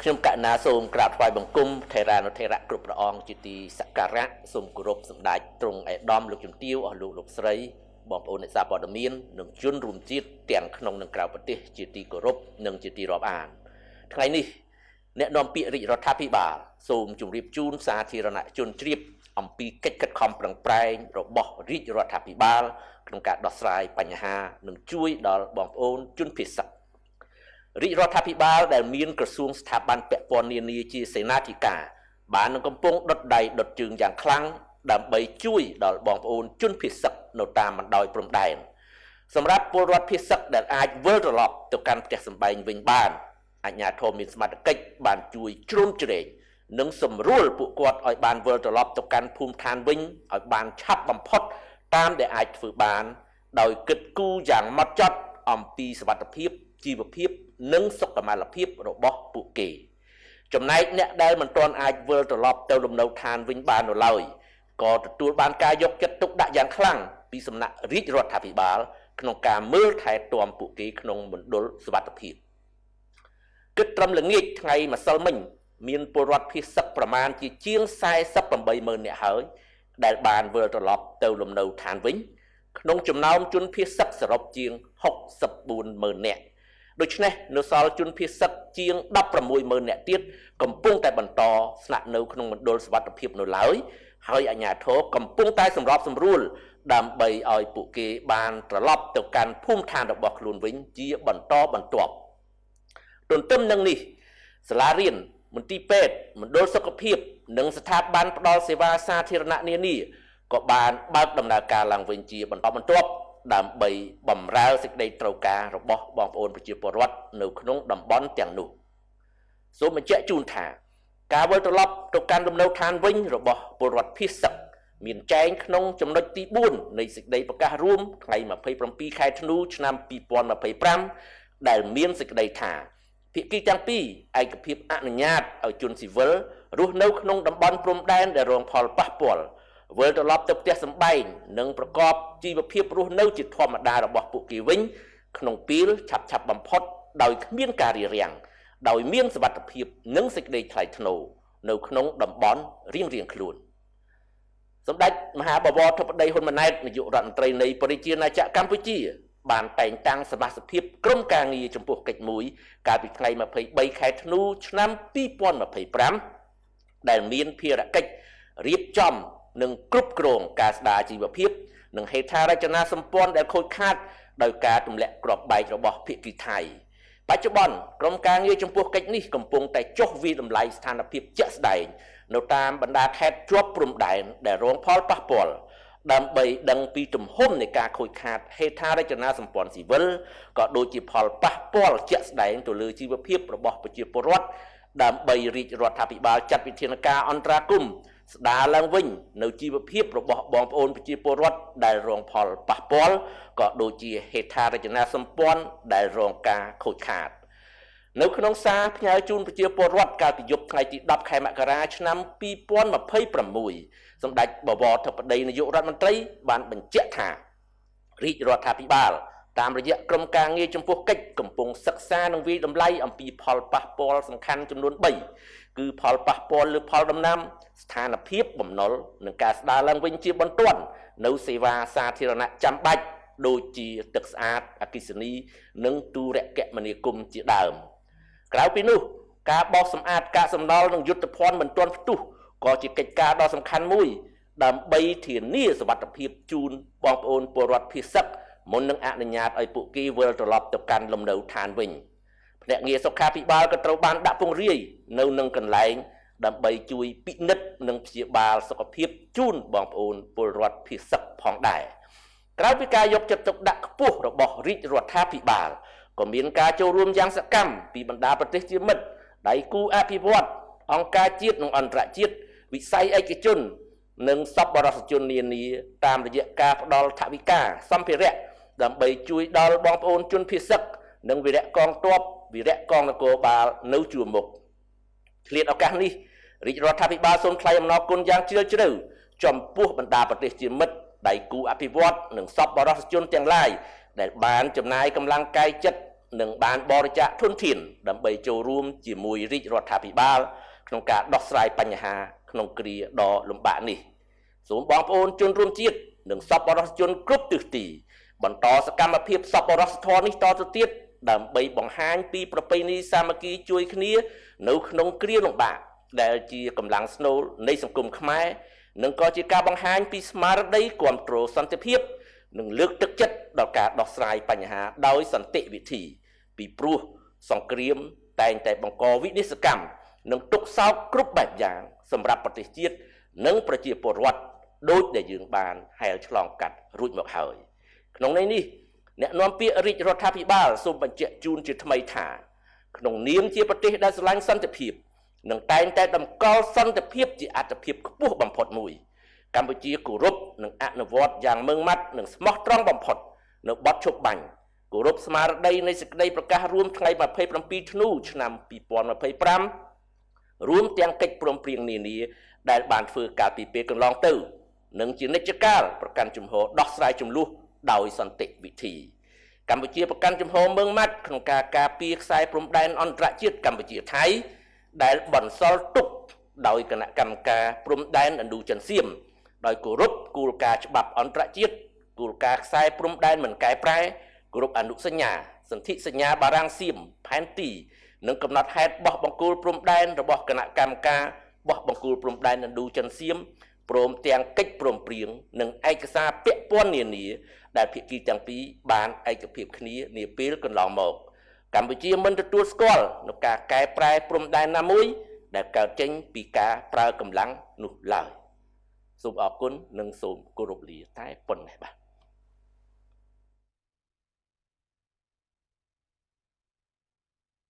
ខ្ញុំកណាសូមក្រាបថ្វាយបង្គំថេរានុថេរៈគ្រប់ព្រះអង្គជាទីសក្ការៈសូមគោរពសម្ដេចទ្រង់ឯកឧត្តមលោកជំទាវអស់លោកស្រីបងប្អូនអ្នកសារព័ត៌មាននិងជនរួមជាតិទាំងក្នុងនិងក្រៅប្រទេសជាទីគោរពនិងជាទីរាប់អានថ្ងៃនេះអ្នកនាំពាក្យរាជរដ្ឋាភិបាលសូមជម្រាបជូនសាធារណជនជ្រាបអំពីកិច្ចខិតខំប្រឹងប្រែងរបស់រាជរដ្ឋាភិបាលក្នុងការដោះស្រាយបញ្ហានិងជួយដល់បងប្អូនជនភៀសសិស្សរាជរដ្ឋាភិបាលដែលមានក្រសួងស្ថាប័នពាក់ព័ន្ធនានាជាសេនាធិការបាននឹងកំពុងដុតដៃដុតជើងយ៉ាងខ្លាំងដើម្បីជួយដល់បងប្អូនជនភៀសសិស្សនៅតាមបណ្ដោយព្រំដែនសម្រាប់ពលរដ្ឋភៀសសិស្សដែលអាចវិលត្រឡប់ទៅកាន់ផ្ទះសម្បែងវិញបានអាជ្ញាធរមានសមត្ថកិច្ចបានជួយជ្រោមជ្រែងនិងសម្រួលពួកគាត់ឲ្យបានវិលត្រឡប់ទៅកាន់ភូមិឋានវិញឲ្យបានឆាប់បំផុតតាមដែលអាចធ្វើបានដោយគិតគូរយ៉ាងម៉ត់ចត់អំពីសុវត្ថិភាពជីវភាពនិងសុខុមាលភាពរបស់ពួកគេចំណែកអ្នកដែលមិនទាន់អាចវិលត្រឡប់ទៅលំនៅឋានវិញបាននៅឡើយក៏ទទួលបានការយកចិត្តទុកដាក់យ៉ាងខ្លាំងពីសំណាក់រាជរដ្ឋាភិបាលក្នុងការមើលថែទាំពួកគេក្នុងមណ្ឌលសុវត្ថិភាពគិតត្រឹមល្ងាចថ្ងៃម្សិលមិញមានពលរដ្ឋភៀសសិស្សប្រមាណជាង48,000នាក់ហើយដែលបានវិលត្រឡប់ទៅលំនៅឋានវិញក្នុងចំណោមជនភៀសសិស្សសរុបជាង64,000នាក់ដូច្នេះនៅសល់ជនភៀសសិស្សជាង16,000នាក់ទៀតកំពុងតែបន្តស្នាក់នៅក្នុងមណ្ឌលសុវត្ថិភាពនៅឡើយហើយអាជ្ញាធរកំពុងតែសម្របសម្រួលដើម្បីឲ្យពួកគេបានត្រឡប់ទៅកាន់ភូមិឋានរបស់ខ្លួនវិញជាបន្តបន្ទាប់ទន្ទឹមនឹងនេះសាលារៀនមន្ទីរពេទ្យមណ្ឌលសុខភាពនិងស្ថាប័នផ្ដល់សេវាសាធារណៈនានាក៏បានបើកដំណើរការឡើងវិញជាបន្តបន្ទាប់ដើម្បីបម្រើសេចក្តីត្រូវការរបស់បងប្អូនប្រជាពលរដ្ឋនៅក្នុងតំបន់ទាំងនោះសូមបញ្ជាក់ជូនថាការវិលត្រឡប់ទៅកាន់លំនៅឋានវិញរបស់ពលរដ្ឋភៀសសិស្សមានចែងក្នុងចំណុចទី4នៃសេចក្តីប្រកាសរួមថ្ងៃ27ខែធ្នូឆ្នាំ2025ដែលមានសេចក្តីថាភាគីទាំងពីរឯកភាពអនុញ្ញាតឲ្យជនស៊ីវិលរស់នៅក្នុងតំបន់ព្រំដែនដែលរងផលប៉ះពាល់វិលត្រឡប់ទៅផ្ទះសម្បែងនិងប្រកបជីវភាពរស់នៅជាធម្មតារបស់ពួកគេវិញក្នុងពេលឆាប់បំផុតដោយគ្មានការរារាំងដោយមានសុវត្ថិភាពនិងសេចក្តីថ្លៃថ្នូរនៅក្នុងតំបន់រៀងៗខ្លួនសម្ដេចមហាបវរធិបតីហ៊ុនម៉ាណែតនាយករដ្ឋមន្ត្រីនៃប្រជាណាចក្រកម្ពុជាបានតែងតាំងសមាជិកក្រុមការងារចំពោះកិច្ចមួយកាលពីថ្ងៃ23ខែធ្នូឆ្នាំ2025ដែលមានភារកិច្ចរៀបចំនិងគ្រប់គ្រងការស្ដារជីវភាពនិងហេដ្ឋារចនាសម្ព័ន្ធដែលខូចខាតដោយការទម្លាក់គ្រាប់បែករបស់ភាគីថៃបច្ចុប្បន្នក្រុមការងារចំពោះកិច្ចនេះកំពុងតែចុះវិយតម្លៃស្ថានភាពជាក់ស្ដែងនៅតាមបណ្ដាខេត្តជាប់ព្រំដែនដែលរងផលប៉ះពាល់ដើម្បីដឹងពីទំហំនៃការខូចខាតហេដ្ឋារចនាសម្ព័ន្ធស៊ីវិលក៏ដូចជាផលប៉ះពាល់ជាក់ស្ដែងទៅលើជីវភាពរបស់ប្រជាពលរដ្ឋដើម្បីរាជរដ្ឋាភិបាលចាត់វិធានការអន្តរាគមន៍ស្ដារឡើងវិញនៅជីវភាពរបស់បងប្អូនប្រជាពលរដ្ឋដែលរងផលប៉ះពាល់ក៏ដូចជាហេដ្ឋារចនាសម្ព័ន្ធដែលរងការខូចខាតនៅក្នុងសារផ្ញើជូនប្រជាពលរដ្ឋកាលពីយប់ថ្ងៃទី10ខែមករាឆ្នាំ2026សម្ដេចបវរធិបតីនាយករដ្ឋមន្ត្រីបានបញ្ជាក់ថារាជរដ្ឋាភិបាលតាមរយៈក្រុមការងារចំពោះកិច្ចកំពុងសិក្សានិងវិយតម្លៃអំពីផលប៉ះពាល់សំខាន់ចំនួន3គឺផលប៉ះពាល់លើផលដំណាំស្ថានភាពបំណុលនិងការស្ដារឡើងវិញជាបន្ទាន់នៅសេវាសាធារណៈចាំបាច់ដូចជាទឹកស្អាតអគ្គិសនីនិងទូរគមនាគមន៍ជាដើមក្រៅពីនោះការបោសសម្អាតកាកសំណល់និងយុទ្ធភ័ណ្ឌមិនទាន់ផ្ទុះក៏ជាកិច្ចការដ៏សំខាន់មួយដើម្បីធានាសុវត្ថិភាពជូនបងប្អូនពលរដ្ឋភៀសសិស្សមុននឹងអនុញ្ញាតឲ្យពួកគេវិលត្រឡប់ទៅកាន់លំនៅឋានវិញភ្នាក់ងារសុខាភិបាលក៏ត្រូវបានដាក់ពង្រាយនៅនឹងកន្លែងដើម្បីជួយពិនិត្យនិងព្យាបាលសុខភាពជូនបងប្អូនពលរដ្ឋភៀសសិស្សផងដែរក្រៅពីការយកចិត្តទុកដាក់ខ្ពស់របស់រាជរដ្ឋាភិបាលក៏មានការចូលរួមយ៉ាងសកម្មពីបណ្ដាប្រទេសជាមិត្តដៃគូអភិវឌ្ឍអង្គការជាតិនិងអន្តរជាតិវិស័យឯកជននិងសប្បុរសជននានាតាមរយៈការផ្ដល់ថវិកាសម្ភារៈដើម្បីជួយដល់បងប្អូនជនភៀសសិស្សនិងវីរៈកងទ័ពវីរៈកងនគរបាលនៅជួរមុខឆ្លៀតឱកាសនេះរាជរដ្ឋាភិបាលសូមថ្លែងអំណរគុណយ៉ាងជ្រាលជ្រៅចំពោះបណ្ដាប្រទេសជាមិត្តដៃគូអភិវឌ្ឍនិងសប្បុរសជនទាំងឡាយដែលបានចំណាយកម្លាំងកាយចិត្ត នឹងបានបរិច្ចាគធនធានដើម្បីចូលរួមជាមួយរាជរដ្ឋាភិបាលក្នុងការដោះស្រាយបញ្ហាក្នុងគ្រាដ៏លំបាកនេះសូមបងប្អូនជនរួមជាតិនិងសប្បុរសជនគ្រប់ទិសទីបន្តសកម្មភាពសប្បុរសធម៌នេះតទៅទៀតដើម្បីបង្ហាញពីប្រពៃណីសាមគ្គីជួយគ្នានៅក្នុងគ្រាលំបាកដែលជាកម្លាំងស្នូលនៃសង្គមខ្មែរនិងក៏ជាការបង្ហាញពីស្មារតីគាំទ្រសន្តិភាពនិងលើកទឹកចិត្តដល់ការដោះស្រាយបញ្ហាដោយសន្តិវិធីពីព្រោះសង្គ្រាមតែងតែបង្កវិនាសកម្មនិងទុក្ខសោកគ្រប់បែបយ៉ាងសម្រាប់ប្រទេសជាតិនិងប្រជាពលរដ្ឋដូចដែលយើងបានហែលឆ្លងកាត់រួចមកហើយក្នុងន័យនេះអ្នកនាំពាក្យរាជរដ្ឋាភិបាលសូមបញ្ជាក់ជូនជាថ្មីថាក្នុងនាមជាប្រទេសដែលស្រឡាញ់សន្តិភាពនិងតែងតែតម្កល់សន្តិភាពជាអត្ថប្រយោជន៍ខ្ពស់បំផុតមួយកម្ពុជាគោរពនិងអនុវត្តយ៉ាងម៉ឺងម៉ាត់និងស្មោះត្រង់បំផុតនៅបទឈប់បាញ់គោរពស្មារតីនៃសេចក្តីប្រកាសរួមថ្ងៃ27ធ្នូឆ្នាំ2025រួមទាំងកិច្ចព្រមព្រៀងនានាដែលបានធ្វើកាលពីពេលកន្លងទៅនិងជានិច្ចកាលប្រកាន់ជំហរដោះស្រាយជម្លោះដោយសន្តិវិធីកម្ពុជាប្រកាន់ជំហរម៉ឺងម៉ាត់ក្នុងការការពារខ្សែព្រំដែនអន្តរជាតិកម្ពុជាថៃដែលបន្សល់ទុកដោយគណៈកម្មការព្រំដែនឥណ្ឌូចិនសៀមដោយគោរពគោលការណ៍ច្បាប់អន្តរជាតិគោលការណ៍ខ្សែព្រំដែនមិនកែប្រែគោរពអនុសញ្ញាសន្ធិសញ្ញាបារាំងសៀមផែនទីនិងកំណត់ហេតុបោះបង្គោលព្រំដែនរបស់គណៈកម្មការបោះបង្គោលព្រំដែនឥណ្ឌូចិនសៀមព្រមទាំងកិច្ចព្រមព្រៀងនិងឯកសារពាក់ព័ន្ធនានាដែលភាគីទាំងពីរបានឯកភាពគ្នានាពេលកន្លងមកកម្ពុជាមិនទទួលស្គាល់នូវការកែប្រែព្រំដែនណាមួយដែលកើតចេញពីការប្រើកម្លាំងនោះឡើយសូមអរគុណនិងសូមគោរពលាតែប៉ុណ្ណេះបាទ